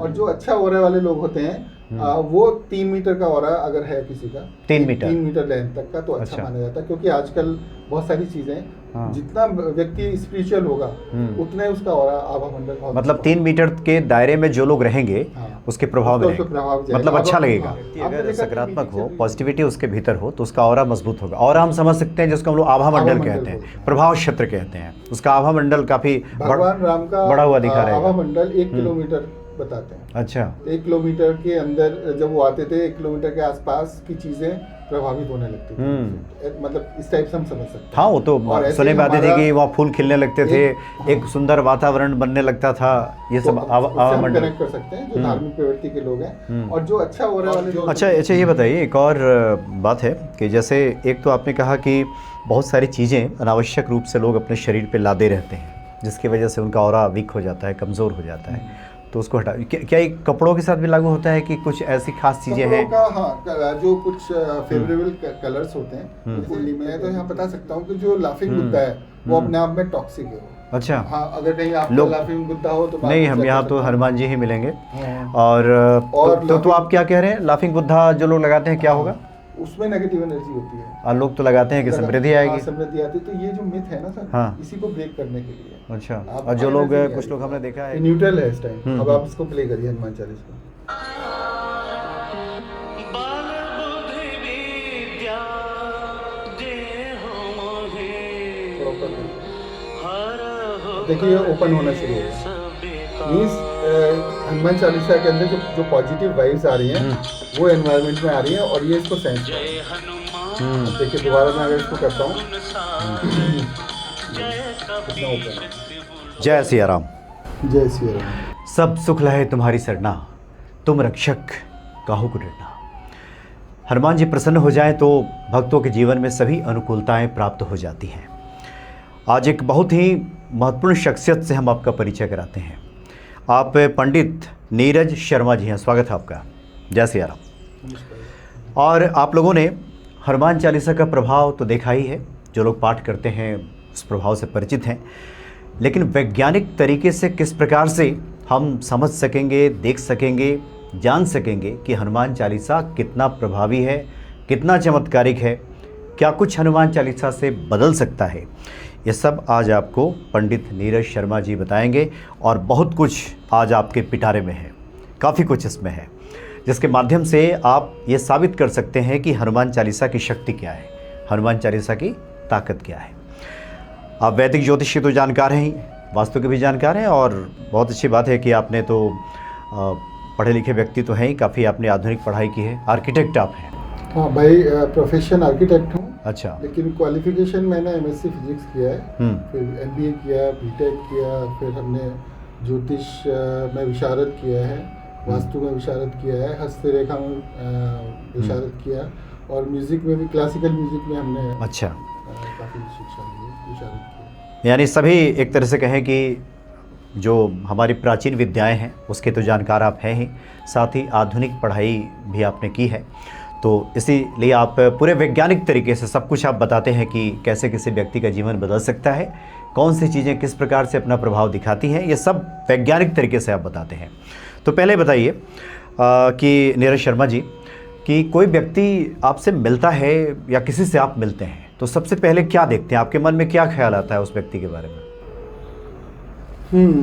और जो अच्छा ऑरा वाले लोग होते हैं वो 3 मीटर का ऑरा अगर है किसी का, 3 मीटर 3 मीटर लेंथ तक का, तो अच्छा माना जाता है। क्योंकि आजकल बहुत सारी चीजें, जितना व्यक्ति स्पिरिचुअल होगा उतना ही उसका ऑरा आभा मंडल, मतलब 3 मीटर के दायरे में जो लोग रहेंगे उसके प्रभाव में मतलब अच्छा लगेगा। अगर सकारात्मक हो, पॉजिटिविटी उसके भीतर हो, तो उसका ऑरा मजबूत होगा। ऑरा हम समझ सकते हैं जिसको हम लोग आभा मंडल कहते हैं, प्रभाव क्षेत्र कहते हैं। उसका आभा मंडल काफी भगवान राम का बड़ा हुआ दिखा रहेगा। आभा मंडल 1 किलोमीटर बताते हैं। अच्छा, 1 किलोमीटर के अंदर जब वो आते थे, 1 किलोमीटर के आसपास की चीजें प्रभावित होने लगती थी। मतलब इस टाइप से हम समझ सकते हैं। हाँ, वो तो सुने बातें थी कि वहाँ फूल खिलने लगते थे, एक सुंदर वातावरण बनने लगता था। ये सब आभा मंडल कनेक्ट कर सकते हैं जो धार्मिक प्रवृत्ति के लोग हैं और जो अच्छा हो रहा है। अच्छा, ये बताइए, एक और बात है कि जैसे एक तो आपने कहा कि बहुत सारी चीज़ें अनावश्यक रूप से लोग अपने शरीर पे लादे रहते हैं, जिसकी वजह से उनका ऑरा वीक हो जाता है, कमज़ोर हो जाता है, तो उसको हटा। क्या ये कपड़ों के साथ भी लागू होता है कि कुछ ऐसी खास चीज़ें हैं? हाँ, जो कुछ फेवरेबल कलर्स होते हैं कुंडली में, तो यहाँ बता सकता हूँ कि जो लाफिंग बुद्धा है वो अपने आप में टॉक्सिक है। अच्छा, हाँ, अगर कहीं आपको लाफिंग बुद्धा हो तो नहीं, हम यहाँ तो हनुमान जी ही मिलेंगे। और तो आप क्या कह रहे हैं, लाफिंग बुद्धा जो लोग लगाते हैं क्या होगा? उसमें नेगेटिव एनर्जी होती है और लोग तो लगाते हैं कि समृद्धि आएगी। समृद्धि आती है। तो ये जो मिथ है ना सर, इसी को ब्रेक करने के लिए। अच्छा, और जो लोग, कुछ लोग हमने देखा है न्यूट्रल है इस टाइम। अब आप इसको प्ले करिए हनुमान चालीसा। देखिए ओपन होना शुरू होगा। मीन्स हनुमान चालीसा के अंदर जो पॉजिटिव वाइब्स आ रही हैं वो एनवायरनमेंट में आ रही है और ये इसको सेंस कर रही है। देखिए दोबारा मैं अगर इसको करता हूँ, कितना ओपन है। जय सिया राम। जय सिया राम। सब सुख लहे तुम्हारी सरना, तुम रक्षक काहू को डरना। हनुमान जी प्रसन्न हो जाएं तो भक्तों के जीवन में सभी अनुकूलताएं प्राप्त हो जाती हैं। आज एक बहुत ही महत्वपूर्ण शख्सियत से हम आपका परिचय कराते हैं। आप पंडित नीरज शर्मा जी हैं, स्वागत है आपका। जय सिया राम। और आप लोगों ने हनुमान चालीसा का प्रभाव तो देखा ही है, जो लोग पाठ करते हैं उस प्रभाव से परिचित हैं, लेकिन वैज्ञानिक तरीके से किस प्रकार से हम समझ सकेंगे, देख सकेंगे, जान सकेंगे कि हनुमान चालीसा कितना प्रभावी है, कितना चमत्कारिक है, क्या कुछ हनुमान चालीसा से बदल सकता है, ये सब आज आपको पंडित नीरज शर्मा जी बताएंगे। और बहुत कुछ आज आपके पिटारे में है, काफ़ी कुछ इसमें है, जिसके माध्यम से आप ये साबित कर सकते हैं कि हनुमान चालीसा की शक्ति क्या है, हनुमान चालीसा की ताकत क्या है। आप वैदिक ज्योतिष के तो जानकार हैं ही, वास्तु के भी जानकार हैं, और बहुत अच्छी बात है कि आपने तो पढ़े लिखे व्यक्ति तो हैं ही, काफ़ी आपने आधुनिक पढ़ाई की है, आर्किटेक्ट आप हैं। हाँ भाई, प्रोफेशन आर्किटेक्ट हूँ। अच्छा। लेकिन क्वालिफिकेशन मैंने एमएससी फिजिक्स किया है, फिर एमबीए किया, बीटेक किया, फिर हमने ज्योतिष में विशारद किया है, वास्तु में विशारद किया है, हस्तरेखा में विशारद किया, और म्यूज़िक में भी, क्लासिकल म्यूज़िक में हमने अच्छा काफ़ी शिक्षा ली, विशारद किया। यानी सभी एक तरह से कहें कि जो हमारी प्राचीन विद्याएं हैं उसके तो जानकार आप हैं ही, साथ ही आधुनिक पढ़ाई भी आपने की है, तो इसीलिए आप पूरे वैज्ञानिक तरीके से सब कुछ आप बताते हैं कि कैसे किसी व्यक्ति का जीवन बदल सकता है, कौन सी चीज़ें किस प्रकार से अपना प्रभाव दिखाती हैं, ये सब वैज्ञानिक तरीके से आप बताते हैं। तो पहले बताइए कि नीरज शर्मा जी, कि कोई व्यक्ति आपसे मिलता है या किसी से आप मिलते हैं तो सबसे पहले क्या देखते हैं, आपके मन में क्या ख्याल आता है उस व्यक्ति के बारे में?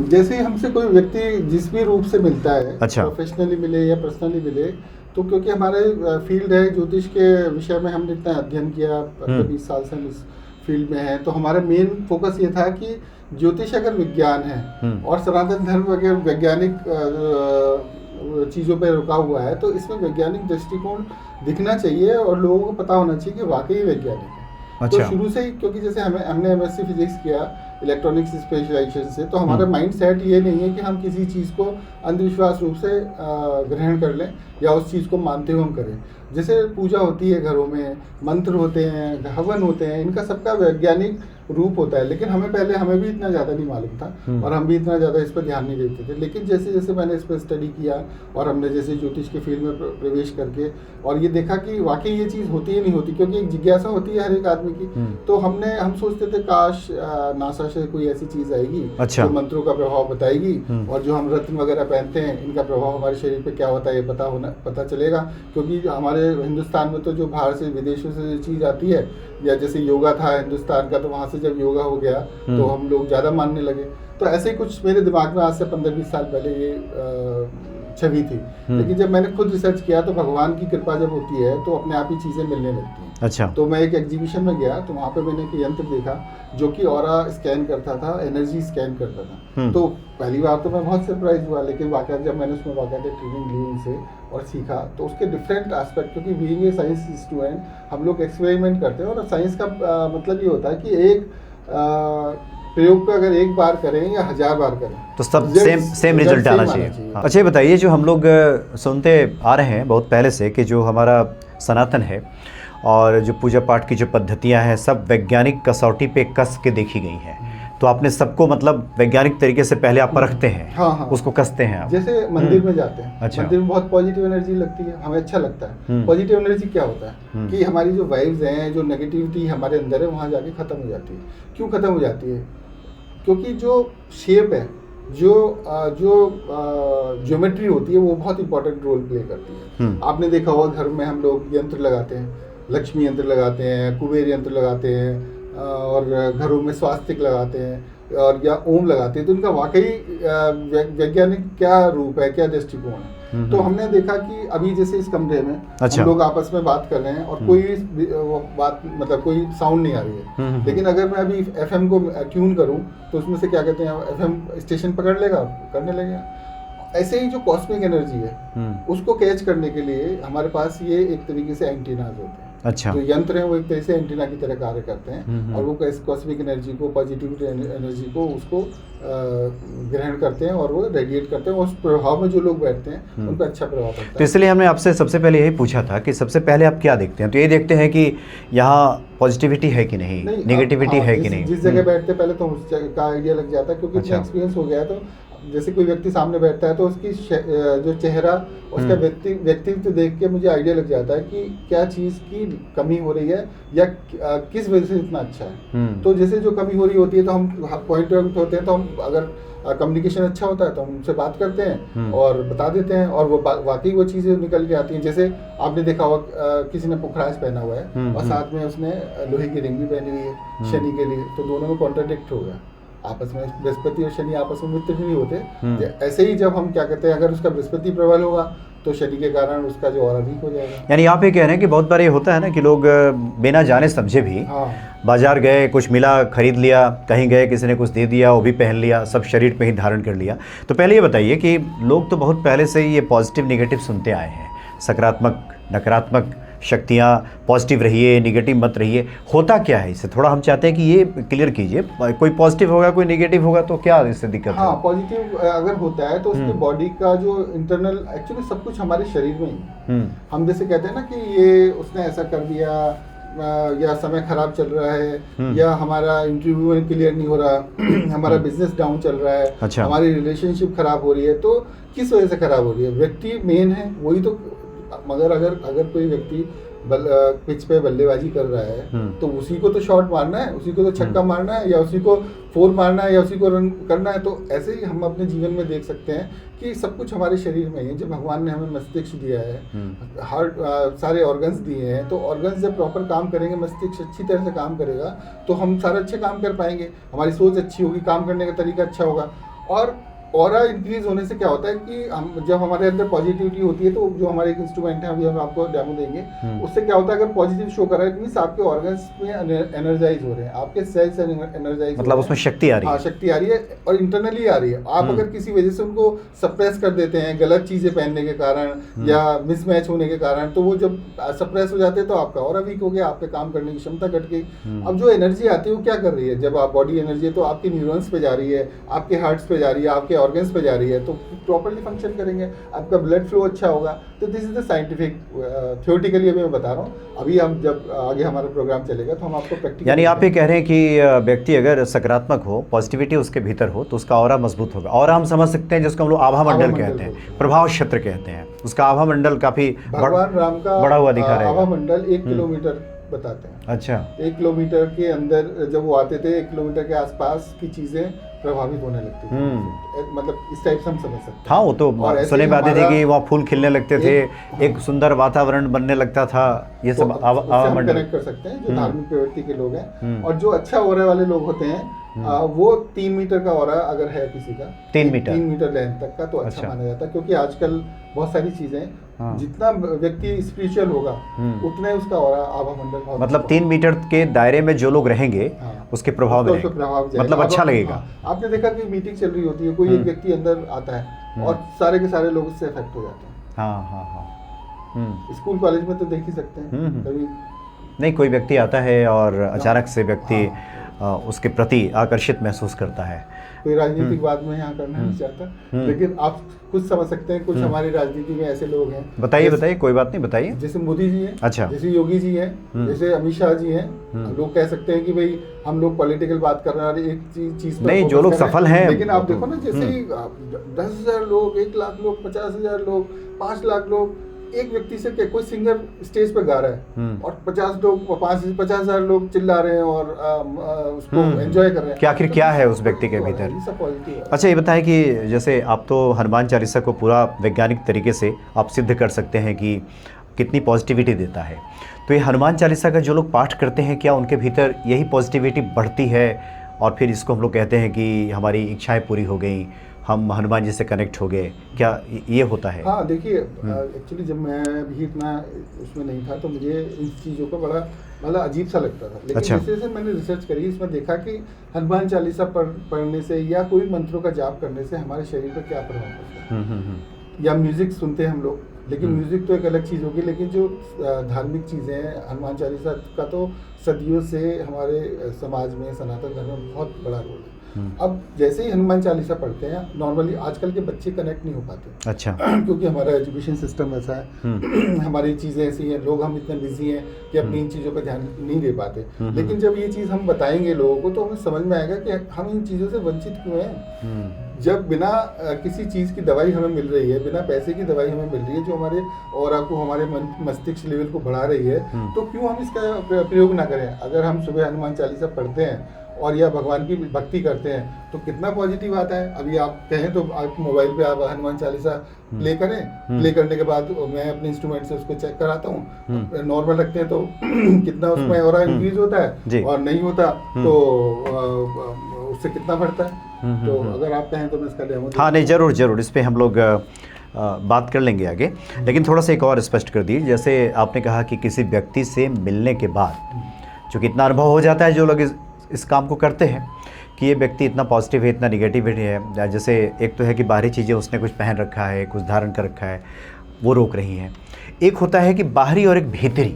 जैसे हमसे कोई व्यक्ति जिस भी रूप से मिलता है, अच्छा, प्रोफेशनली मिले या पर्सनली मिले, तो क्योंकि हमारे फील्ड है ज्योतिष के विषय में, हमने इतना अध्ययन किया, 20 साल से हम इस फील्ड में हैं, तो हमारा मेन फोकस ये था कि ज्योतिष अगर विज्ञान है और सनातन धर्म अगर वैज्ञानिक चीज़ों पर रुका हुआ है, तो इसमें वैज्ञानिक दृष्टिकोण दिखना चाहिए और लोगों को पता होना चाहिए कि वाकई वैज्ञानिक है। अच्छा। तो शुरू से ही, क्योंकि जैसे हमने एमएससी फिजिक्स किया इलेक्ट्रॉनिक्स स्पेशलाइजेशन से, तो हमारा माइंड सेट ये नहीं है कि हम किसी चीज़ को अंधविश्वास रूप से ग्रहण कर लें या उस चीज़ को मानते हुए हम करें। जैसे पूजा होती है घरों में, मंत्र होते हैं, हवन होते हैं, इनका सबका वैज्ञानिक रूप होता है, लेकिन हमें भी इतना ज़्यादा नहीं मालूम था और हम भी इतना ज़्यादा इस पर ध्यान नहीं देते थे। लेकिन जैसे जैसे मैंने इस पर स्टडी किया और हमने जैसे ज्योतिष के फील्ड में प्रवेश करके और ये देखा कि वाकई ये चीज़ होती ही नहीं होती, क्योंकि एक जिज्ञासा होती है हर एक आदमी की। तो हम सोचते थे काश नासा से कोई ऐसी चीज़ आएगी जो मंत्रों का प्रभाव बताएगी, और जो हम रत्न वगैरह पहनते हैं इनका प्रभाव हमारे शरीर पे क्या होता है ये पता चलेगा। क्योंकि हमारे हिंदुस्तान में तो जो बाहर से विदेशों से जो चीज़ आती है, या जैसे योगा था हिंदुस्तान का, तो वहाँ से जब योगा हो गया तो हम लोग ज़्यादा मानने लगे। तो ऐसे ही कुछ मेरे दिमाग में आज से 15-20 साल पहले ये छवि थी। लेकिन जब मैंने खुद रिसर्च किया तो भगवान की कृपा जब होती है तो अपने आप ही चीज़ें मिलने लगती हैं। अच्छा। तो मैं एक एग्जीबिशन में गया तो वहाँ पे मैंने एक यंत्र देखा जो कि ऑरा स्कैन करता था, एनर्जी स्कैन करता था। तो पहली बार तो मैं बहुत सरप्राइज हुआ, लेकिन वाकई जब मैंने उसमें वाकई ट्रेनिंग ली उनसे और सीखा तो उसके डिफरेंट एस्पेक्ट, क्योंकि बीइंग ए साइंस स्टूडेंट हम लोग एक्सपेरिमेंट करते हैं, और साइंस का मतलब ये होता है कि एक प्रयोग को अगर एक बार करें या 1000 बार करें तो सब सेम रिजल्ट आना चाहिए। अच्छा, ये बताइए, जो हम लोग सुनते आ रहे हैं बहुत पहले से कि जो हमारा सनातन है और जो पूजा पाठ की जो पद्धतियां हैं सब वैज्ञानिक कसौटी पे कस के देखी गई हैं, तो आपने सबको मतलब वैज्ञानिक तरीके से पहले आप परखते हैं? हाँ। उसको कसते हैं आप? जैसे मंदिर में जाते हैं। अच्छा। मंदिर में बहुत पॉजिटिव एनर्जी लगती है, हमें अच्छा लगता है। पॉजिटिव एनर्जी क्या होता है कि हमारी जो वाइब्स हैं, जो नेगेटिविटी हमारे अंदर है, वहाँ जाके खत्म हो जाती है। क्यों खत्म हो जाती है? क्योंकि जो शेप है, जो ज्योमेट्री होती है, वो बहुत इंपॉर्टेंट रोल प्ले करती है। आपने देखा होगा घर में हम लोग यंत्र लगाते हैं, लक्ष्मी यंत्र लगाते हैं, कुबेर यंत्र लगाते हैं, और घरों में स्वास्तिक लगाते हैं और या ओम लगाते हैं। तो इनका वाकई वैज्ञानिक क्या रूप है, क्या दृष्टिकोण है। तो हमने देखा कि अभी जैसे इस कमरे में हम लोग आपस में बात कर रहे हैं और कोई बात मतलब कोई साउंड नहीं आ रही है, लेकिन अगर मैं अभी FM को ट्यून करूं तो उसमें से क्या कहते हैं FM स्टेशन पकड़ लेगा, करने लगेगा। ऐसे ही जो कॉस्मिक एनर्जी है उसको कैच करने के लिए हमारे पास ये एक तरीके से एंटीनाज होते हैं। अच्छा। जो यंत्र हैं वो एक तरह से एंटीना की तरह कार्य करते हैं और वो कॉस्मिक एनर्जी को, पॉजिटिव एनर्जी को उसको ग्रहण करते हैं और वो रेडिएट करते हैं। उस प्रभाव में जो लोग बैठते हैं उन पर अच्छा प्रभाव पड़ता है। तो इसलिए हमने आपसे सबसे पहले यही पूछा था कि सबसे पहले आप क्या देखते हैं? तो ये देखते हैं कि यहाँ पॉजिटिविटी है कि नहीं, नेगेटिविटी है कि नहीं। जिस जगह बैठते पहले तो उस जगह का आइडिया लग जाता है, क्योंकि इतना एक्सपीरियंस हो गया है। तो जैसे कोई व्यक्ति सामने बैठता है तो उसकी जो चेहरा, उसका व्यक्तित्व देख के मुझे आइडिया लग जाता है कि क्या चीज़ की कमी हो रही है या किस वजह से इतना अच्छा है। तो जैसे जो कमी हो रही होती है तो हम पॉइंट आउट होते हैं, तो हम अगर कम्युनिकेशन अच्छा होता है तो हम उनसे बात करते हैं और बता देते हैं और वो वाकई वो चीज़ें निकल के आती हैं। जैसे आपने देखा होगा किसी ने पुखराज पहना हुआ है और साथ में उसने लोहे की रिंग भी पहनी हुई है शनि के लिए, तो दोनों में कॉन्ट्राडिक्ट हो गया आपस में। बृहस्पति और शनि आपस में मित्र नहीं होते। ऐसे ही जब हम क्या कहते हैं, अगर उसका बृहस्पति प्रबल होगा तो शनि के कारण उसका जो और वीक हो जाएगा। यानी आप ये कह रहे हैं कि बहुत बार ये होता है ना कि लोग बिना जाने समझे भी बाजार गए, कुछ मिला खरीद लिया, कहीं गए किसी ने कुछ दे दिया, वो भी पहन लिया, सब शरीर पे ही धारण कर लिया। तो पहले ये बताइए कि लोग तो बहुत पहले से ही ये पॉजिटिव निगेटिव सुनते आए हैं, सकारात्मक नकारात्मक शक्तियाँ, पॉजिटिव रहिए निगेटिव मत रहिए, होता क्या है इससे? थोड़ा हम चाहते हैं कि ये क्लियर कीजिए। कोई पॉजिटिव होगा कोई निगेटिव होगा तो क्या इससे दिक्कत है? हाँ, पॉजिटिव अगर होता है तो उसकी बॉडी का जो इंटरनल, एक्चुअली सब कुछ हमारे शरीर में ही। हम जैसे कहते हैं ना कि ये उसने ऐसा कर दिया, या समय खराब चल रहा है, या हमारा इंटरव्यू में क्लियर नहीं हो रहा, हमारा बिजनेस डाउन चल रहा है, अच्छा। हमारी रिलेशनशिप खराब हो रही है, तो किस वजह से खराब हो रही है? व्यक्ति मेन है, वही तो। मगर अगर कोई व्यक्ति पिच पे बल्लेबाजी कर रहा है तो उसी को तो शॉट मारना है, उसी को तो छक्का मारना है, या उसी को फोर मारना है, या उसी को रन करना है। तो ऐसे ही हम अपने जीवन में देख सकते हैं कि सब कुछ हमारे शरीर में है। जब भगवान ने हमें मस्तिष्क दिया है, हार्ट, सारे ऑर्गन्स दिए हैं, तो ऑर्गन्स जब प्रॉपर काम करेंगे, मस्तिष्क अच्छी तरह से काम करेगा तो हम सारे अच्छे काम कर पाएंगे, हमारी सोच अच्छी होगी, काम करने का तरीका अच्छा होगा। और ऑरा इंक्रीज होने से क्या होता है कि हम जब हमारे अंदर पॉजिटिविटी होती है तो जो हमारे एक इंस्ट्रूमेंट है, अभी हम आपको डेमो देंगे, उससे क्या होता है अगर पॉजिटिव शो कर रहा है मींस आपके ऑर्गन्स में एनर्जाइज हो रहे हैं, आपके सेल्स एनर्जाइज, मतलब उसमें शक्ति आ रही है। हाँ, शक्ति आ रही है और इंटरनली आ रही है। आप अगर किसी वजह से उनको सप्रेस कर देते हैं गलत चीजें पहनने के कारण या मिसमैच होने के कारण, तो वो जब सप्रेस हो जाते हैं तो आपका ऑरा वीक हो गया, आपके काम करने की क्षमता घट गई। अब जो एनर्जी आती है वो क्या कर रही है? जब आप बॉडी एनर्जी है तो आपके न्यूरॉन्स पे जा रही है, आपके हार्ट्स पे जा रही है, आपके ऑर्गन्स पे जा रही है तो प्रॉपर्ली फंक्शन करेंगे, आपका ब्लड फ्लो अच्छा होगा। तो this is the scientific, theoretically अभी मैं बता रहा हूँ। अभी हम जब आगे हमारा प्रोग्राम चलेगा तो हम आपको प्रैक्टिकल, यानी आप ये कह रहे हैं कि व्यक्ति अगर सकारात्मक हो, पॉजिटिविटी उसके भीतर हो, तो उसका ऑरा मजबूत होगा। ऑरा हम समझ सकते हैं जिसको हम लोग आभा मंडल कहते हैं, प्रभाव क्षेत्र कहते हैं, उसका आभा मंडल काफी भगवान राम का बड़ा हुआ दिखा रहेगा। आभा मंडल 1 किलोमीटर बताते हैं। अच्छा, 1 किलोमीटर के अंदर जब वो आते थे, 1 किलोमीटर के आसपास की चीजें प्रभावित होने लगती थी। मतलब इस टाइप से हम समझ सकते हैं। हाँ, वो तो सुने बातें थी कि वहाँ फूल खिलने लगते थे, एक सुंदर वातावरण बनने लगता था, ये सब आभा मंडल कनेक्ट कर सकते हैं जो धार्मिक प्रवृत्ति के लोग हैं। और जो अच्छा ऑरा वाले लोग होते हैं वो 3 मीटर का ऑरा अगर है किसी का, 3 मीटर लेंथ तक का, तो अच्छा माना जाता है। क्योंकि आजकल बहुत सारी चीजें, जितना व्यक्ति स्पिरिचुअल होगा उतना ही उसका ऑरा आभा मंडल, मतलब 3 मीटर के दायरे में जो लोग रहेंगे उसके प्रभाव में मतलब अच्छा लगेगा। आपने देखा कि मीटिंग चल रही होती है, कोई एक व्यक्ति अंदर आता है और सारे के सारे लोग उससे अफेक्ट हो जाते हैं। हाँ। स्कूल कॉलेज में तो देख ही सकते हैं कभी नहीं, कोई व्यक्ति आता है और अचानक से व्यक्ति उसके प्रति आकर्षित महसूस करता है। कोई राजनीतिक बात में यहाँ करना नहीं चाहता, लेकिन आप कुछ समझ सकते हैं, कुछ हमारी राजनीति में ऐसे लोग हैं। बताइए, कोई बात नहीं, बताइए। जैसे मोदी जी हैं, अच्छा, जैसे योगी जी हैं, जैसे अमित शाह जी हैं। लोग कह सकते हैं कि भाई हम लोग पॉलिटिकल बात कर रहे हैं और एक चीज पर नहीं, जो लोग सफल हैं, लेकिन आप देखो ना, जैसे 10,000 लोग, 1 लाख लोग, 50,000 लोग, 5 लाख लोग, एक व्यक्ति से क्या, कोई सिंगर स्टेज पे गा रहा है और 50,000 लोग चिल्ला रहे हैं और उसको एंजॉय कर रहे हैं। कि आखिर क्या है उस व्यक्ति के भीतर। अच्छा, ये बताएं कि जैसे आप तो हनुमान चालीसा को पूरा वैज्ञानिक तरीके से आप सिद्ध कर सकते हैं कि कितनी पॉजिटिविटी देता है, तो ये हनुमान चालीसा का जो लोग पाठ करते हैं, क्या उनके भीतर यही पॉजिटिविटी बढ़ती है और फिर इसको हम लोग कहते हैं कि हमारी इच्छाएं पूरी हो गई, हम हनुमान जी से कनेक्ट हो गए, क्या ये होता है? हाँ, देखिए, एक्चुअली जब मैं भी इतना उसमें नहीं था तो मुझे इन चीज़ों का बड़ा मतलब अजीब सा लगता था। लेकिन अच्छा। जैसे मैंने रिसर्च करी, इसमें देखा कि हनुमान चालीसा पढ़ने से या कोई मंत्रों का जाप करने से हमारे शरीर पर क्या प्रभाव पड़ता है। या म्यूजिक सुनते हैं हम लोग, लेकिन म्यूजिक तो एक अलग चीज़ होगी, लेकिन जो धार्मिक चीज़ें हैं, हनुमान चालीसा का तो सदियों से हमारे समाज में, सनातन धर्म में बहुत बड़ा रोल है। अब जैसे ही हनुमान चालीसा पढ़ते हैं, नॉर्मली आजकल के बच्चे कनेक्ट नहीं हो पाते। अच्छा। क्योंकि हमारा एजुकेशन सिस्टम ऐसा है, हमारी चीज़ें ऐसी हैं, लोग हम इतने बिजी हैं कि अपनी इन चीज़ों पर ध्यान नहीं दे पाते। लेकिन जब ये चीज़ हम बताएंगे लोगों को तो हमें समझ में आएगा कि हम इन चीज़ों से वंचित क्यों हैं। जब बिना किसी चीज़ की दवाई हमें मिल रही है, बिना पैसे की दवाई हमें मिल रही है जो हमारे ऑरा को, हमारे मस्तिष्क लेवल को बढ़ा रही है, तो क्यों हम इसका प्रयोग ना करें। अगर हम सुबह हनुमान चालीसा पढ़ते हैं और या भगवान की भक्ति करते हैं तो कितना पॉजिटिव आता है। अभी आप कहें तो आप मोबाइल पे आप हनुमान चालीसा प्ले करें, प्ले करने के बाद मैं अपने इंस्ट्रूमेंट से उसको चेक कराता हूँ, नॉर्मल रखते हैं तो कितना उसमें ऑरा इंक्रीज होता है, और नहीं होता तो उससे कितना बढ़ता है। तो अगर आप कहें तो मैं इसका डेमो। हाँ, नहीं, ज़रूर इस पर हम लोग बात कर लेंगे आगे, लेकिन थोड़ा सा एक और स्पष्ट कर दीजिए। जैसे आपने कहा कि किसी व्यक्ति से मिलने के बाद चूँकि इतना अनुभव हो जाता है जो लोग इस काम को करते हैं कि ये व्यक्ति इतना पॉजिटिव है, इतना निगेटिविटी है। जैसे एक तो है कि बाहरी चीज़ें उसने कुछ पहन रखा है, कुछ धारण कर रखा है, वो रोक रही हैं। एक होता है कि बाहरी और एक भीतरी।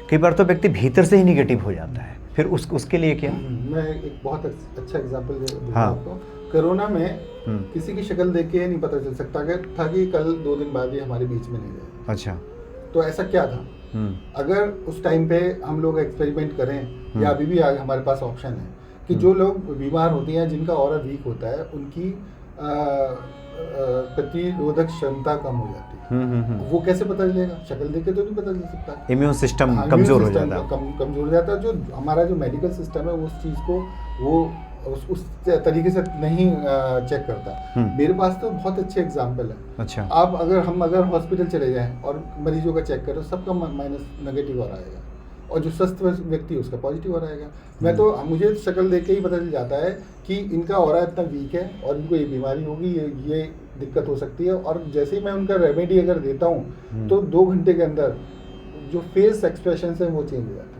कई बार तो व्यक्ति भीतर से ही निगेटिव हो जाता है, फिर उसके लिए क्या? मैं एक बहुत अच्छा एग्जाम्पल दूंगा हाँ। आपको। कोरोना में किसी की शक्ल देख के नहीं पता चल सकता था कि कल 2 दिन बाद ही हमारे बीच में नहीं रहे। अच्छा। तो ऐसा क्या था? अगर उस टाइम पे हम लोग एक्सपेरिमेंट करें, या अभी भी आगे हमारे पास ऑप्शन है कि जो लोग बीमार होते हैं, जिनका ऑरा वीक होता है, उनकी प्रतिरोधक क्षमता कम हो जाती है। वो कैसे पता चलेगा? शक्ल देख के तो नहीं पता चल सकता। इम्यून सिस्टम कमजोर हो जाता है। कमजोर हो जाता है। जो हमारा जो मेडिकल सिस्टम है उस चीज़ को वो उस तरीके से नहीं चेक करता। मेरे पास तो बहुत अच्छे एग्जाम्पल है। अच्छा। आप अगर हॉस्पिटल चले जाएं और मरीजों का चेक करो, सबका माइनस नेगेटिव और आएगा, और जो स्वस्थ व्यक्ति है उसका पॉजिटिव और आएगा। मैं तो मुझे शक्ल देख के ही पता चल जाता है कि इनका ऑरा इतना वीक है और इनको ये बीमारी होगी, ये दिक्कत हो सकती है। और जैसे ही मैं उनका रेमेडी अगर देता हूँ तो 2 घंटे के अंदर जो फेस एक्सप्रेशन है वो चेंज हो जाता है।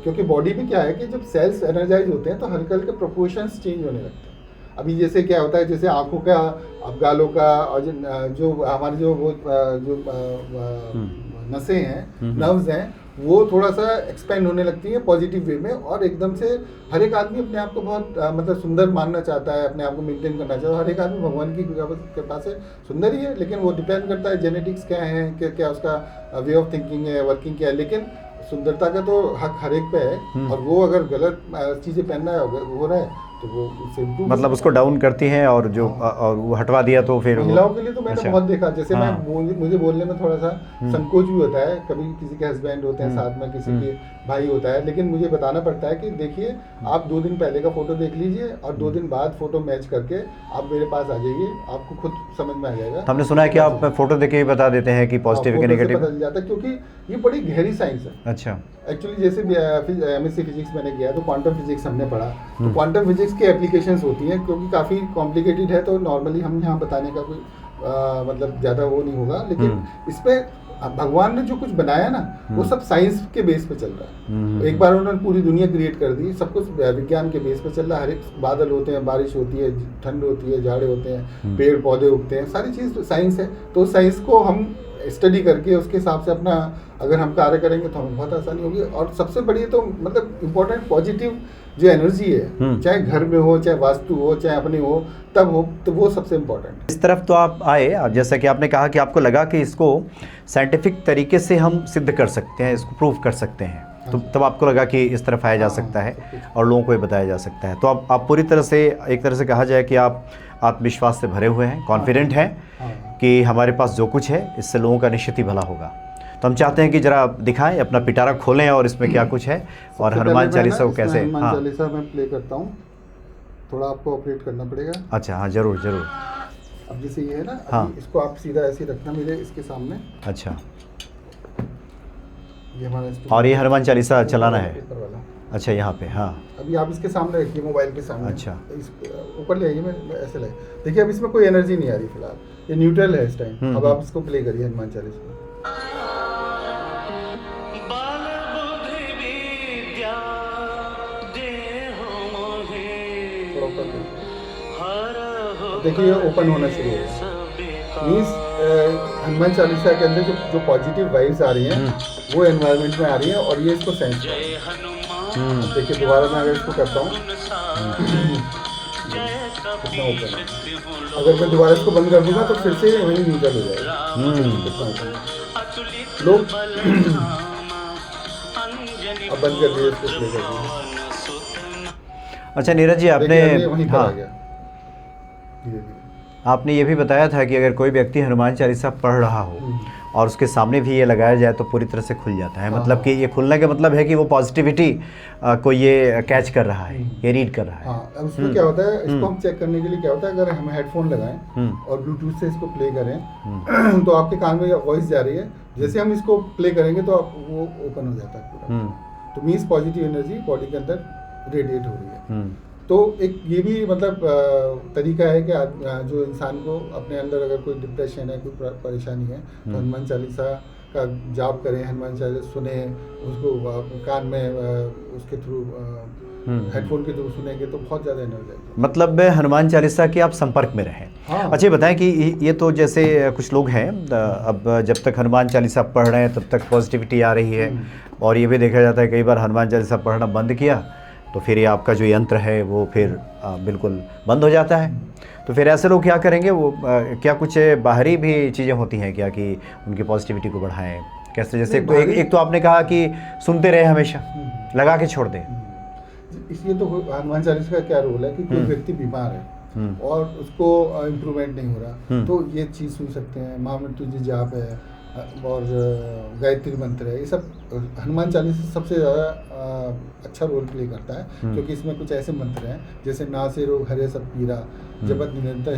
क्योंकि बॉडी में क्या है कि जब सेल्स एनर्जाइज होते हैं तो हल्के हल्के प्रोपोर्शंस चेंज होने लगते हैं। अभी जैसे क्या होता है, जैसे आंखों का, अब गालों का, और जो हमारे जो नसें हैं, नर्व्स हैं, वो थोड़ा सा एक्सपेंड होने लगती है पॉजिटिव वे में, और एकदम से हर एक आदमी अपने आप को बहुत मतलब सुंदर मानना चाहता है, अपने आप को मेंटेन करना चाहता है। हर एक आदमी भगवान की कृपा से सुंदर ही है, लेकिन वो डिपेंड करता है जेनेटिक्स क्या है, क्या उसका वे ऑफ थिंकिंग है, वर्किंग क्या है। लेकिन सुंदरता का तो हक हर एक पे है, और वो अगर गलत चीज़ें पहनना हो रहा है तो वो उससे मतलब उसको डाउन करती हैं, और जो और वो हटवा दिया तो फिर महिलाओं के लिए तो मैंने अच्छा। बहुत देखा, जैसे हाँ। मुझे बोलने में थोड़ा सा संकोच भी होता है, कभी किसी के हस्बैंड होते हैं साथ में, किसी के भाई होता है, लेकिन मुझे बताना पड़ता है कि देखिए आप 2 दिन पहले का फोटो देख लीजिए और 2 दिन बाद फोटो मैच करके आप मेरे पास आ जाइए, आपको खुद समझ में आ जाएगा। हमने सुना है कि आप फोटो देख के ही बता देते हैं कि पॉजिटिव कि नेगेटिव। बदल जाता है, क्योंकि ये बड़ी गहरी साइंस है। अच्छा। एक्चुअली जैसे MSc फिजिक्स मैंने किया, तो क्वांटम फिजिक्स हमने पढ़ा, तो क्वांटम फिजिक्स की एप्लीकेशंस होती हैं, क्योंकि काफ़ी कॉम्प्लिकेटेड है, तो नॉर्मली हम यहाँ बताने का कोई मतलब ज़्यादा वो नहीं होगा, लेकिन इसमें भगवान ने जो कुछ बनाया ना, वो सब साइंस के बेस पे चल रहा है। एक बार उन्होंने पूरी दुनिया क्रिएट कर दी, सब कुछ विज्ञान के बेस पे चल रहा है। हर एक बादल होते हैं, बारिश होती है, ठंड होती है, जाड़े होते हैं, पेड़ पौधे उगते हैं, सारी चीज़ साइंस है। तो साइंस को हम स्टडी करके उसके हिसाब से अपना अगर हम कार्य करेंगे तो हमें बहुत आसानी होगी। और सबसे बड़ी तो मतलब इम्पोर्टेंट पॉजिटिव जो एनर्जी है, चाहे घर में हो, चाहे वास्तु हो, चाहे अपने हो, तब हो, तो वो सबसे इम्पोर्टेंट। इस तरफ तो आप आए, और जैसा कि आपने कहा कि आपको लगा कि इसको साइंटिफिक तरीके से हम सिद्ध कर सकते हैं, इसको प्रूव कर सकते हैं, तो तब आपको लगा कि इस तरफ आया जा सकता है और लोगों को ये बताया जा सकता है। तो आप पूरी तरह से, एक तरह से कहा जाए कि आप आत्मविश्वास से भरे हुए हैं, कॉन्फिडेंट हैं कि हमारे पास जो कुछ है इससे लोगों का निश्चित ही भला होगा। तो हम चाहते हैं कि जरा दिखाएं, अपना पिटारा खोलें और इसमें क्या कुछ है, और हनुमान चालीसा को कैसे। हनुमान चालीसा मैं प्ले करता हूँ, थोड़ा आपको ऑपरेट करना पड़ेगा। अच्छा, हाँ जरूर जरूर। अब जैसे ये है ना, हाँ, इसको आप सीधा ऐसे रखना मेरे इसके सामने। अच्छा, ये हमारा और ये हनुमान चालीसा चलाना है। ऊपर वाला। अच्छा, यहाँ पे। हाँ, अभी आप इसके सामने रखिए, मोबाइल के सामने। अच्छा, ऊपर ले आइए, मैं ऐसे लाइए। देखिए अब इसमें कोई एनर्जी नहीं आ रही फिलहाल, ये न्यूट्रल है इस टाइम। अब आप इसको प्ले करिए हनुमान चालीसा। देखिए ये ओपन होना शुरू हो गया। मीन्स हनुमान चालीसा के अंदर जो पॉजिटिव वाइब्स आ रही हैं वो एनवायरनमेंट में आ रही हैं, और ये इसको सेंस कर रही है। देखिए दोबारा मैं अगर इसको करता हूँ, कितना ओपन है। अगर मैं दोबारा इसको बंद कर दूंगा तो फिर से वही न्यूट्रल हो जाएगा। लोग अब बंद कर दिए, इसको प्ले कर दिए। अच्छा नीरज जी, आपने हाँ, धीरे धीरे आपने ये भी बताया था कि अगर कोई व्यक्ति हनुमान चालीसा पढ़ रहा हो और उसके सामने भी ये लगाया जाए तो पूरी तरह से खुल जाता है। मतलब कि ये खुलने का मतलब है कि वो पॉजिटिविटी को ये कैच कर रहा है, ये रीड कर रहा है। हाँ, अब उसमें क्या होता है, इसको हम चेक करने के लिए क्या होता है, अगर हम हेडफोन लगाएं और ब्लूटूथ से इसको प्ले करें तो आपके कान में वॉइस जा रही है, जैसे हम इसको प्ले करेंगे तो आप वो ओपन हो जाता है पूरा। तो मीन्स पॉजिटिव एनर्जी बॉडी के अंदर रेडिएट हो रही है। तो एक ये भी मतलब तरीका है कि जो इंसान को अपने अंदर अगर कोई डिप्रेशन है, कोई परेशानी है, तो हनुमान चालीसा का जाप करें, हनुमान चालीसा सुने, उसको कान में उसके थ्रू हेडफोन के थ्रू सुनेंगे तो बहुत ज़्यादा एनर्जी आएगी। मतलब हनुमान चालीसा के आप संपर्क में रहें। हाँ। अच्छा, बताएं कि ये तो जैसे कुछ लोग हैं, अब जब तक हनुमान चालीसा पढ़ रहे हैं तब तक पॉजिटिविटी आ रही है, और ये भी देखा जाता है कई बार हनुमान चालीसा पढ़ना बंद किया तो फिर ये आपका जो यंत्र है वो फिर बिल्कुल बंद हो जाता है। तो फिर ऐसे लोग क्या करेंगे, वो क्या कुछ बाहरी भी चीज़ें होती हैं क्या कि उनकी पॉजिटिविटी को बढ़ाएं? कैसे? जैसे एक तो आपने कहा कि सुनते रहे, हमेशा लगा के छोड़ दें। इसलिए तो हनुमान चालीसा का क्या रोल है कि कोई व्यक्ति बीमार है और उसको इम्प्रूवमेंट नहीं हो रहा, तो ये चीज़ सुन सकते हैं। महामृत्युंजय जाप है और गायत्री मंत्र है, ये सब हनुमान चालीसा सबसे ज़्यादा अच्छा रोल प्ले करता है, क्योंकि इसमें कुछ ऐसे मंत्र हैं जैसे ना से रोग हरे सब पीरा, जपत निरंतर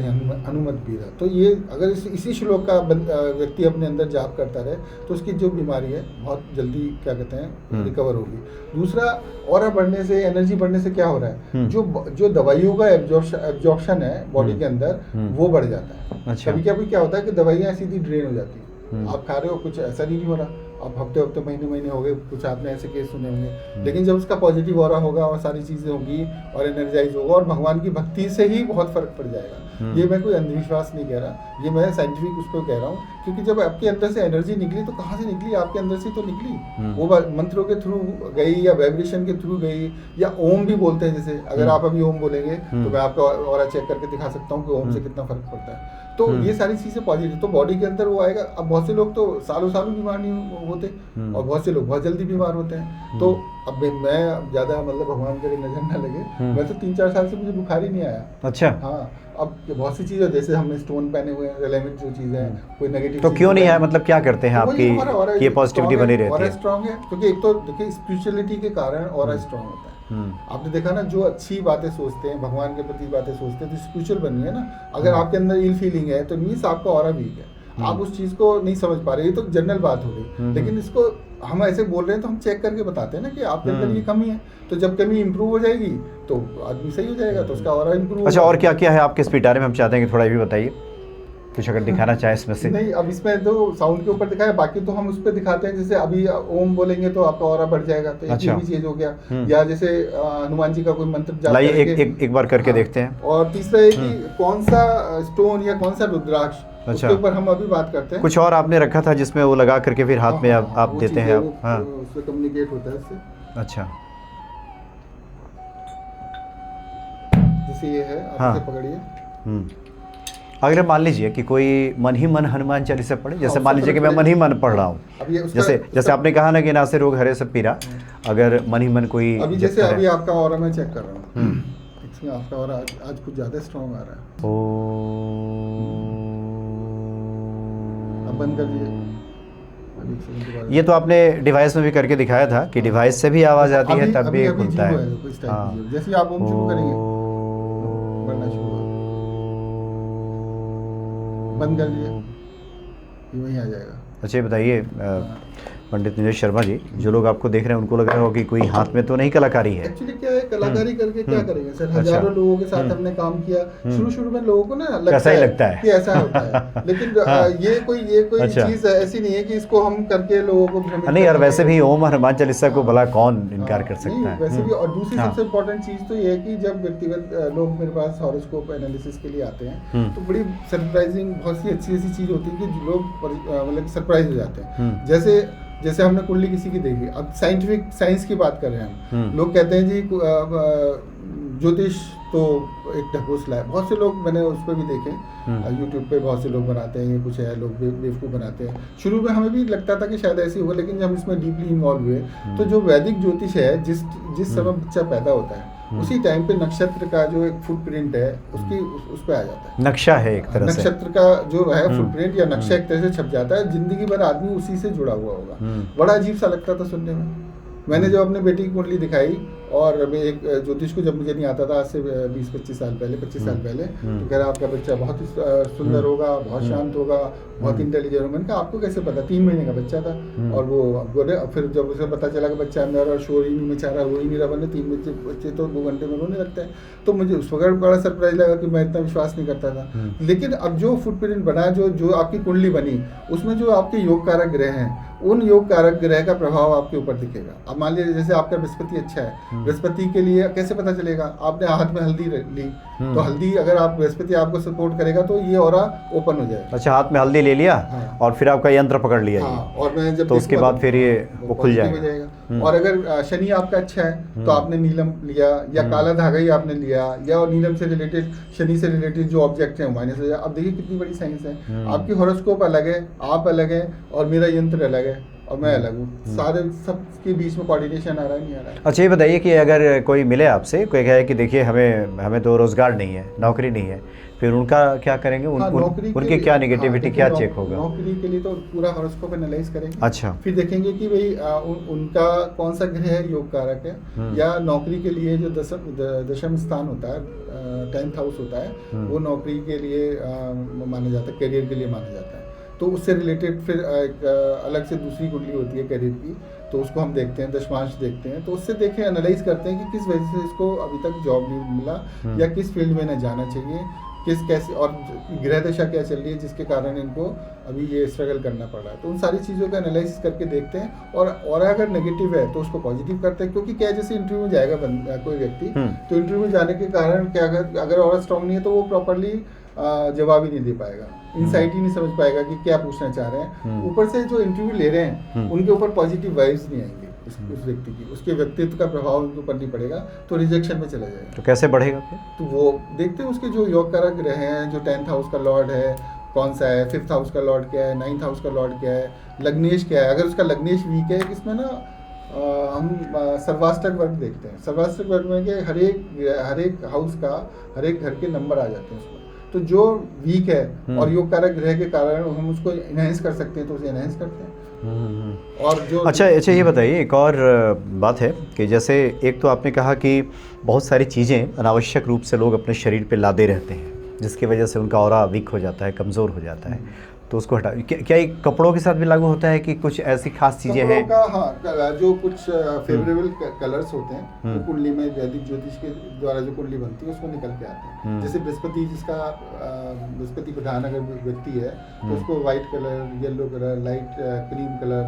हनुमत पीरा। तो ये अगर इसी श्लोक का व्यक्ति अपने अंदर जाप करता रहे तो उसकी जो बीमारी है बहुत जल्दी क्या कहते हैं रिकवर होगी। दूसरा, ऑरा बढ़ने से, एनर्जी बढ़ने से क्या हो रहा है, जो दवाइयों का एब्जॉर्प्शन है बॉडी के अंदर वो बढ़ जाता है। अच्छा। कभी कभी क्या होता है कि दवाइयाँ सीधी ड्रेन हो जाती है, आप खा रहे हो कुछ असर ही नहीं हो रहा, अब हफ्ते हफ्ते महीने महीने हो गए, कुछ आपने ऐसे केस सुने होंगे, लेकिन जब उसका पॉजिटिव ऑरा होगा और सारी चीज़ें होगी और एनर्जाइज होगा और भगवान की भक्ति से ही बहुत फर्क पड़ जाएगा। ये मैं कोई अंधविश्वास नहीं कह रहा, ये मैं साइंटिफिक उस पर कह रहा हूँ, क्योंकि जब आपके अंदर से एनर्जी निकली तो कहाँ से निकली, आपके अंदर से तो निकली, वो मंत्रों के थ्रू गई या वाइब्रेशन के थ्रू गई, या ओम भी बोलते हैं जैसे, अगर आप अभी ओम बोलेंगे तो मैं आपका ऑरा चेक करके दिखा सकता हूँ कि ओम से कितना फर्क पड़ता है। तो ये सारी चीज़ें पॉजिटिव, तो बॉडी के अंदर वो आएगा। अब बहुत से लोग तो सालों सालों बीमार नहीं होते और बहुत से लोग बहुत जल्दी बीमार होते हैं। तो अब मैं ज़्यादा मतलब भगवान करे नजर ना लगे, मैं तो 3-4 साल से मुझे बुखार ही नहीं आया। अच्छा। हाँ, अब बहुत सी चीज़ें जैसे हमने स्टोन पहने हुए हैं, रिलेवेंट जो चीज़ें हैं, कोई नेगेटिव तो क्यों नहीं आया, मतलब क्या करते हैं आपकी ये पॉजिटिविटी बनी रहती है? स्ट्रांग है क्योंकि एक तो देखिए स्पिरिचुअलिटी के कारण ऑरा स्ट्रांग होता है। आपने देखा ना, जो अच्छी बातें सोचते हैं, भगवान के प्रति बातें सोचते हैं, तो स्पिरिचुअल बन रही है ना। अगर आपके अंदर इल फीलिंग है तो मीन्स आपका ऑरा वीक है, आप उस चीज़ को नहीं समझ पा रहे। ये तो जनरल बात हो गई, लेकिन इसको हम ऐसे बोल रहे हैं तो हम चेक करके बताते हैं ना कि आपके अंदर ये कमी है, तो जब कमी इंप्रूव हो जाएगी तो आदमी सही हो जाएगा, तो उसका ऑरा इंप्रूव। अच्छा, और क्या क्या है आपके स्पीटारे में, हम चाहते हैं कि थोड़ा ये भी बताइए, कुछ अगर दिखाना चाहे इसमें से। नहीं, अब इसमें तो साउंड के ऊपर दिखाया, बाकी तो हम उस पर दिखाते हैं। जैसे अभी ओम बोलेंगे तो आपका ऑरा बढ़ जाएगा, तो अच्छा। ये भी चीज हो गया। या जैसे हनुमान जी का कोई मंत्र जाप लाइए करके, एक बार करके देखते हैं। और तीसरा है कि कौन सा स्टोन या कौन सा रुद्राक्ष, अच्छा, उसके ऊपर हम अभी बात करते हैं। कुछ और आपने रखा था जिसमें वो लगा करके फिर हाथ में आप देते हैं आप? हाँ, उससे कम्युनिकेट होता है इससे। अच्छा, जैसे ये है, आप हाँ। इसे पकड़िए। अगर मान लीजिए कि कोई मन ही मन हनुमान चालीसा पढ़े, जैसे मान लीजिए कि मैं मन ही मन पढ़ रहा हूँ, जैसे आपने कहा ना कि ना से रोग हरे सब पीरा, अगर मन ही मन कोई अभी जैसे अभी आपका ऑरा मैं चेक कर रहा हूँ, इसमें आपका ऑरा आज कुछ ज़्यादा स्ट्रॉन्ग आ रहा है। अब बंद कर दीजिए। ये तो आपने डिवाइस में भी करके दिखाया था कि डिवाइस से भी आवाज़ आती है तब भी खुलता है। जैसे आप ओम शुरू करेंगे बढ़ना शुरू होगा, बंद कर दीजिए, ये वहीं आ जाएगा। अच्छा, ये बताइए पंडित नीरज शर्मा जी, जो लोग आपको देख रहे हैं उनको लग रहा होगा कि कोई हाथ में तो नहीं कलाकारी है। एक्चुअली क्या है, कलाकारी करके क्या करेंगे सर, हजारों लोगों के साथ हमने काम किया। शुरू में लोगों को ना कैसा ही लगता है कि ऐसा होता है, लेकिन ये कोई चीज ऐसी नहीं है कि इसको हम करके लोगों को भ्रमित नहीं यार, वैसे भी ओम हनुमान चालीसा को भला कौन इनकार कर सकता है। वैसे भी, और दूसरी सबसे इम्पोर्टेंट चीज तो ये है कि जब व्यक्तिगत लोग मेरे पास हॉरोस्कोप एनालिसिस के लिए आते हैं तो बड़ी सरप्राइजिंग बहुत सी अच्छी ऐसी चीज होती है कि लोग मतलब सरप्राइज हो जाते हैं। जैसे हमने कुंडली किसी की देखी, अब साइंटिफिक साइंस की बात कर रहे हैं हम, लोग कहते हैं जी ज्योतिष तो एक ढकोसला है। बहुत से लोग मैंने उस पर भी देखे, यूट्यूब पे बहुत से लोग बनाते हैं, ये कुछ है, लोग बेवकूफ़ बनाते हैं। शुरू में हमें भी लगता था कि शायद ऐसे होगा, लेकिन जब इसमें डीपली इन्वॉल्व हुए तो जो वैदिक ज्योतिष है, जिस समय बच्चा पैदा होता है उसी टाइम पे नक्षत्र का जो एक फुटप्रिंट है उसकी उस पे आ जाता है। नक्शा है एक तरह से, नक्षत्र का जो है फुटप्रिंट या नक्शा एक तरह से छप जाता है। जिंदगी भर आदमी उसी से जुड़ा हुआ होगा। बड़ा अजीब सा लगता था सुनने में। मैंने जब अपने बेटी की कुंडली दिखाई, और मैं एक ज्योतिष को जब मुझे नहीं आता था, आज से 20-25 साल पहले, 25 साल पहले, तो कह रहा आपका बच्चा बहुत सुंदर होगा, बहुत शांत होगा, बहुत इंटेलिजेंट होगा। मैंने कहा आपको कैसे पता? 3 महीने का बच्चा था, और वो फिर जब उसे पता चला कि बच्चा अंदर और शोर ही नहीं मचा रहा, रो ही नहीं रहा, मैंने 3 बच्चे तो 2 घंटे में रोने लगता है, तो मुझे उस वक्त बड़ा सरप्राइज लगा कि मैं इतना विश्वास नहीं करता था। लेकिन अब जो फुटप्रिंट बना, जो आपकी कुंडली बनी, उसमें जो आपके योग कारक ग्रह हैं, उन योग कारक ग्रह का प्रभाव आपके ऊपर दिखेगा। अब मान लीजिए जैसे आपका बृहस्पति अच्छा है, बृहस्पति के लिए कैसे पता चलेगा? आपने हाथ में हल्दी ली, तो हल्दी अगर आप बृहस्पति आपको सपोर्ट करेगा तो ये ऑरा ओपन हो जाएगा। अच्छा, हाथ में हल्दी ले लिया, हाँ। और फिर आपका यंत्र पकड़ लिया, हाँ। और मैं जब तो उसके बाद फिर ये वो खुल जाएगा। और अगर शनि आपका अच्छा है तो आपने नीलम लिया, या काला धागा ही आपने लिया, या नीलम से रिलेटेड, शनि से रिलेटेड जो ऑब्जेक्ट है माइनस हो जाए। अब देखिए कितनी बड़ी साइंस है। आपकी हॉरोस्कोप अलग है, आप अलग है, और मेरा यंत्र अलग है, और मैं अलग हूँ। सारे सबके बीच में कोऑर्डिनेशन आ रहा है, नहीं आ रहा है। अच्छा, ये बताइए कि अगर कोई मिले आपसे, कोई कहे कि देखिए हमें तो रोजगार नहीं है, नौकरी नहीं है, फिर उनका क्या करेंगे? उनकी क्या नेगेटिविटी, क्या चेक होगा? नौकरी के लिए तो पूरा हॉरोस्कोप एनालाइज करेंगे। अच्छा, फिर देखेंगे कि भाई उनका कौन सा ग्रह योग कारक है, या नौकरी के लिए जो दशम स्थान होता है, 10th हाउस होता है, वो नौकरी के लिए माना जाता है, करियर के लिए माना जाता है। तो उससे रिलेटेड फिर एक अलग से दूसरी कुंडली होती है करियर की, तो उसको हम देखते हैं, दशमांश देखते हैं, तो उससे देखें, एनालाइज करते हैं कि किस वजह से इसको अभी तक जॉब नहीं मिला, या किस फील्ड में न जाना चाहिए, किस कैसे और ग्रह दशा क्या चल रही है जिसके कारण इनको अभी ये स्ट्रगल करना पड़ रहा है। तो उन सारी चीज़ों का एनालिसिस करके देखते हैं और अगर नेगेटिव है तो उसको पॉजिटिव करते हैं, क्योंकि क्या है, जैसे इंटरव्यू में जाएगा कोई व्यक्ति, तो इंटरव्यू में जाने के कारण क्या, अगर ऑरा स्ट्रांग नहीं है तो वो प्रॉपरली जवाब ही नहीं दे पाएगा, इंसाइट ही नहीं समझ पाएगा कि क्या पूछना चाह रहे हैं। ऊपर से जो इंटरव्यू ले रहे हैं उनके ऊपर पॉजिटिव वाइब्स नहीं आएंगे उस व्यक्ति की, उसके व्यक्तित्व का प्रभाव उनके ऊपर नहीं पड़ेगा, तो रिजेक्शन में चला जाएगा। तो कैसे बढ़ेगा फिर? तो वो देखते हैं उसके जो योग कारक ग्रह हैं, जो 10th हाउस का लॉर्ड है कौन सा है, 5th हाउस का लॉर्ड क्या है, 9th हाउस का लॉर्ड क्या है, लग्नेश क्या है। अगर उसका लग्नेश वीक है, इसमें ना हम सर्वाष्टक वर्ग देखते हैं। सर्वाष्टक वर्ग में कि हर एक हाउस का, हर एक घर के नंबर आ जाते हैं उसमें। तो जो वीक है और योग कारक ग्रह के कारण हम उसको इनहेंस कर सकते हैं, तो उसे इनहेंस करते हैं। और जो अच्छा ये बताइए, एक और बात है कि जैसे एक तो आपने कहा कि बहुत सारी चीज़ें अनावश्यक रूप से लोग अपने शरीर पे लादे रहते हैं, जिसकी वजह से उनका ऑरा वीक हो जाता है, कमज़ोर हो जाता है, तो उसको हटा। क्या ये कपड़ों के साथ भी लागू होता है कि कुछ ऐसी खास चीज़ें हैं? हाँ, जो कुछ फेवरेबल कलर्स होते हैं वो कुंडली में, वैदिक ज्योतिष के द्वारा जो कुंडली बनती है उसमें निकल के आते हैं। जैसे बृहस्पति, जिसका बृहस्पति प्रधान अगर व्यक्ति है तो उसको white colour, yellow colour, light cream colour,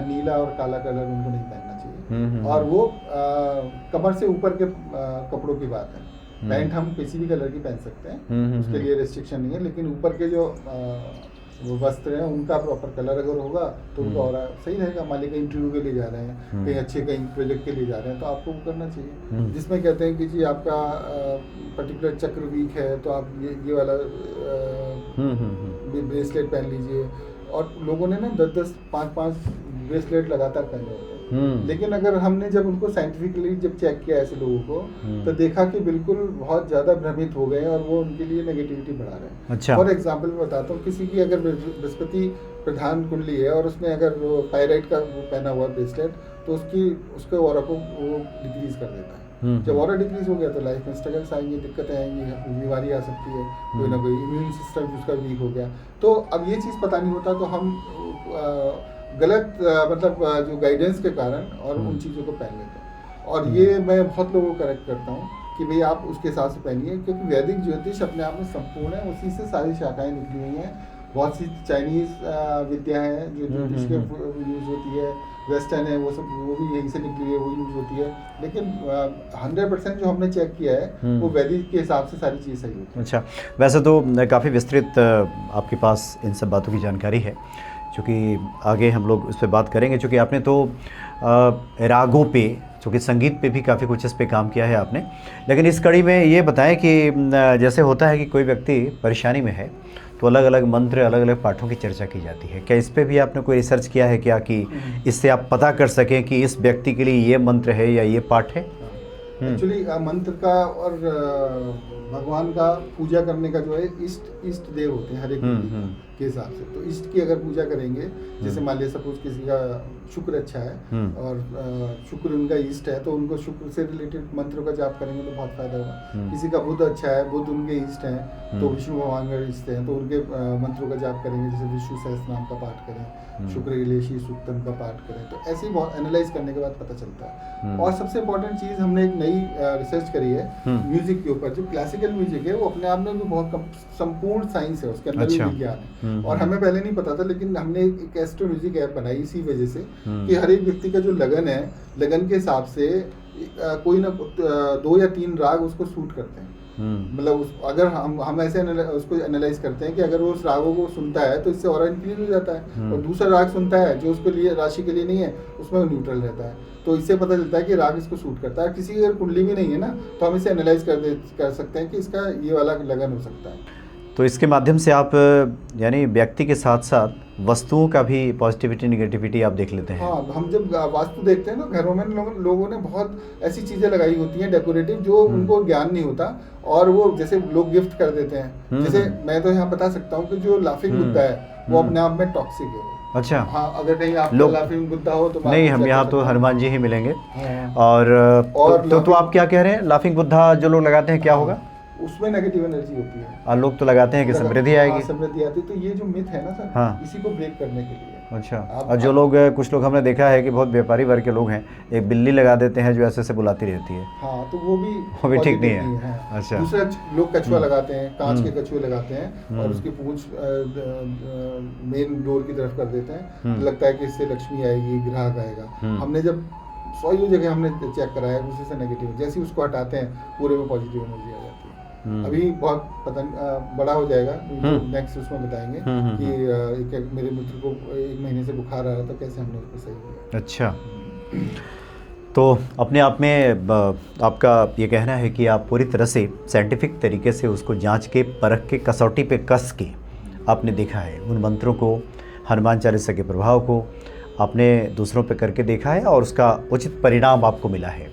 नीला और काला कलर उनको नहीं पहनना चाहिए। और वो कमर से ऊपर के कपड़ों की बात है। पैंट हम किसी भी कलर की पहन सकते हैं, उसके लिए रेस्ट्रिक्शन नहीं है, लेकिन ऊपर के जो वो वस्त्र हैं उनका प्रॉपर कलर अगर होगा तो उनका और सही रहेगा। मान लीजिए इंटरव्यू के लिए जा रहे हैं, कहीं अच्छे कहीं प्रोजेक्ट के लिए जा रहे हैं, तो आपको वो करना चाहिए। जिसमें कहते हैं कि जी आपका पर्टिकुलर चक्र वीक है तो आप ये वाला ब्रेसलेट पहन लीजिए। और लोगों ने ना 10-10, 5-5 ब्रेसलेट लगातार पहने होते हैं। लेकिन अगर हमने जब उनको साइंटिफिकली जब चेक किया ऐसे लोगों को, तो देखा कि बिल्कुल बहुत ज़्यादा भ्रमित हो गए और वो उनके लिए नेगेटिविटी बढ़ा रहे हैं। अच्छा। फॉर एग्जांपल मैं बताता हूँ, किसी की अगर बृहस्पति प्रधान कुंडली है और उसने अगर वो पायराइट का वो पहना हुआ ब्रेसलेट, तो उसके ऑरा को वो डिक्रीज कर देता है। जब ऑरा डिक्रीज हो गया तो लाइफ में स्ट्रगल्स आएंगे, दिक्कतें आएंगी, बीमारी आ सकती है, कोई ना कोई इम्यून सिस्टम उसका वीक हो गया। तो अब ये चीज़ पता नहीं होता, तो हम गलत मतलब जो गाइडेंस के कारण और उन चीज़ों को पहन लेते हैं। और ये मैं बहुत लोगों को करेक्ट करता हूँ कि भाई आप उसके हिसाब से पहनिए, क्योंकि वैदिक ज्योतिष अपने आप में संपूर्ण है, उसी से सारी शाखाएं निकली हुई हैं। बहुत सी चाइनीज़ विद्या है जो ज्योतिष के यूज़ होती है, वेस्टर्न है वो भी यहीं से निकली हुई है, वो यूज़ होती है। लेकिन 100% जो हमने चेक किया है वो वैदिक के हिसाब से सारी चीज़ सही होती है। अच्छा, वैसे तो काफ़ी विस्तृत आपके पास इन सब बातों की जानकारी है, चूँकि आगे हम लोग उस पर बात करेंगे। चूँकि आपने तो रागों पे, चूँकि संगीत पे भी काफ़ी कुछ इस पे काम किया है आपने, लेकिन इस कड़ी में ये बताएं कि जैसे होता है कि कोई व्यक्ति परेशानी में है तो अलग अलग मंत्र, अलग अलग पाठों की चर्चा की जाती है। क्या इस पे भी आपने कोई रिसर्च किया है क्या, कि इससे आप पता कर सकें कि इस व्यक्ति के लिए ये मंत्र है या ये पाठ है? एक्चुअली मंत्र का और भगवान का पूजा करने का जो है इष्ट देव होते हैं हर एक के हिसाब से। तो इष्ट की अगर पूजा करेंगे, जैसे मान लिया सपोज किसी का शुक्र अच्छा है और शुक्र उनका इष्ट है, तो उनको शुक्र से रिलेटेड मंत्रों का जाप करेंगे तो बहुत फायदा होगा। किसी का बुध अच्छा है, बुध उनके इष्ट हैं, तो विष्णु भगवान का इष्ट हैं, तो उनके मंत्रों का जाप करेंगे, जैसे विष्णु सहस्त्र नाम का पाठ करें, शुक्र के लिए श्री सूक्तम का पाठ करें। तो ऐसे ही बहुत एनालाइज करने के बाद पता चलता है। और सबसे इम्पोर्टेंट चीज़ हमने एक नई रिसर्च करी है म्यूजिक के ऊपर। जो क्लासिकल म्यूजिक है वो अपने आप में भी बहुत संपूर्ण साइंस है, उसके अंदर भी विज्ञान है। और हमें पहले नहीं पता था, लेकिन हमने एक एस्ट्रो म्यूजिक ऐप बनाई इसी वजह से कि हर एक व्यक्ति का जो लगन है, लगन के हिसाब से कोई ना 2 या 3 राग उसको सूट करते हैं। मतलब अगर हम ऐसे उसको एनालाइज करते हैं कि अगर वो उस रागों को सुनता है तो इससे और इंक्रीज हो जाता है, और दूसरा राग सुनता है जो उसके लिए राशि के लिए नहीं है, उसमें न्यूट्रल रहता है। तो इससे पता चलता है कि राग इसको सूट करता है। किसी की अगर कुंडली भी नहीं है ना, तो हम इसे एनालाइज कर सकते हैं कि इसका ये वाला लगन हो सकता है। तो इसके माध्यम से आप यानी व्यक्ति के साथ साथ वस्तुओं का भी पॉजिटिविटी नेगेटिविटी आप देख लेते हैं? हाँ, हम जब वास्तु देखते हैं ना, घरों में लोगों ने बहुत ऐसी चीज़ें लगाई होती हैं डेकोरेटिव, जो उनको ज्ञान नहीं होता, और वो जैसे लोग गिफ्ट कर देते हैं। जैसे मैं तो यहाँ बता सकता हूँ कि जो लाफिंग बुद्धा है वो अपने आप में टॉक्सिक है। अच्छा। हाँ, अगर कहीं आपको लाफिंग बुद्धा हो तो नहीं, हम यहाँ तो हनुमान जी ही मिलेंगे। और तो आप क्या कह रहे हैं, लाफिंग बुद्धा जो लोग लगाते हैं क्या होगा? उसमें नेगेटिव एनर्जी होती है। और लोग तो लगाते हैं कि समृद्धि आएगी। समृद्धि आती है। तो ये जो मिथ है ना सर, इसी को ब्रेक करने के लिए अच्छा। आप- और जो लोग, कुछ लोग हमने देखा है कि बहुत व्यापारी वर्ग के लोग हैं, एक बिल्ली लगा देते हैं जो ऐसे से बुलाती रहती है। हाँ, तो वो भी ठीक positive नहीं है। हाँ। अच्छा। दूसरा लोग कछुआ लगाते हैं, कांच के हम्म। कछुए लगाते हैं और उसकी पूंछ मेन डोर की तरफ कर देते हैं, तो लगता है कि इससे लक्ष्मी आएगी, ग्राहक आएगा। हमने जब 100 जगह हमने चेक कराया, उसी से नेगेटिव, जैसे ही उसको हटाते हैं पूरे में पॉजिटिव एनर्जी आ जाती है। अभी बहुत बड़ा हो जाएगा, नेक्स्ट उसमें बताएंगे कि एक मेरे मित्र को 1 महीने से बुखार आ रहा था, कैसे हमने उसको सही किया। अच्छा। तो अपने आप में आपका ये कहना है कि आप पूरी तरह से साइंटिफिक तरीके से उसको जांच के, परख के, कसौटी पे कस के आपने देखा है उन मंत्रों को, हनुमान चालीसा के प्रभाव को आपने दूसरों पे करके देखा है और उसका उचित परिणाम आपको मिला है।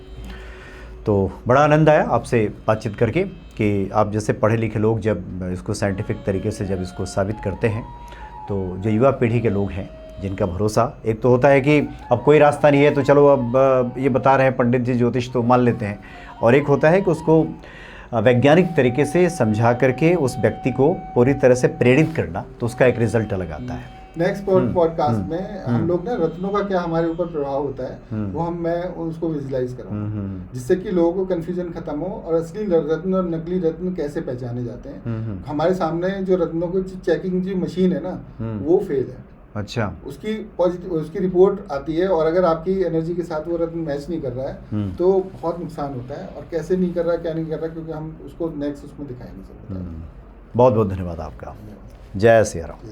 तो बड़ा आनंद आया आपसे बातचीत करके कि आप जैसे पढ़े लिखे लोग जब इसको साइंटिफिक तरीके से जब इसको साबित करते हैं, तो जो युवा पीढ़ी के लोग हैं जिनका भरोसा, एक तो होता है कि अब कोई रास्ता नहीं है तो चलो अब ये बता रहे हैं पंडित जी ज्योतिष तो मान लेते हैं, और एक होता है कि उसको वैज्ञानिक तरीके से समझा करके उस व्यक्ति को पूरी तरह से प्रेरित करना, तो उसका एक रिजल्ट अलग आता है। नेक्स्ट पॉडकास्ट में हम लोग ना रत्नों का क्या हमारे ऊपर प्रभाव होता है वो मैं उसको विजुलाइज करूँगा, जिससे कि लोगों को कंफ्यूजन खत्म हो और असली रत्न और नकली रत्न कैसे पहचाने जाते हैं। हमारे सामने जो रत्नों की चेकिंग जो मशीन है ना, वो फेल है। अच्छा। उसकी पॉजिटिव उसकी रिपोर्ट आती है और अगर आपकी एनर्जी के साथ वो रत्न मैच नहीं कर रहा है तो बहुत नुकसान होता है। और कैसे नहीं कर रहा है, क्या नहीं कर रहा है, क्योंकि हम उसको नेक्स्ट उसमें दिखाएंगे। बहुत बहुत धन्यवाद आपका। जय सिया राम।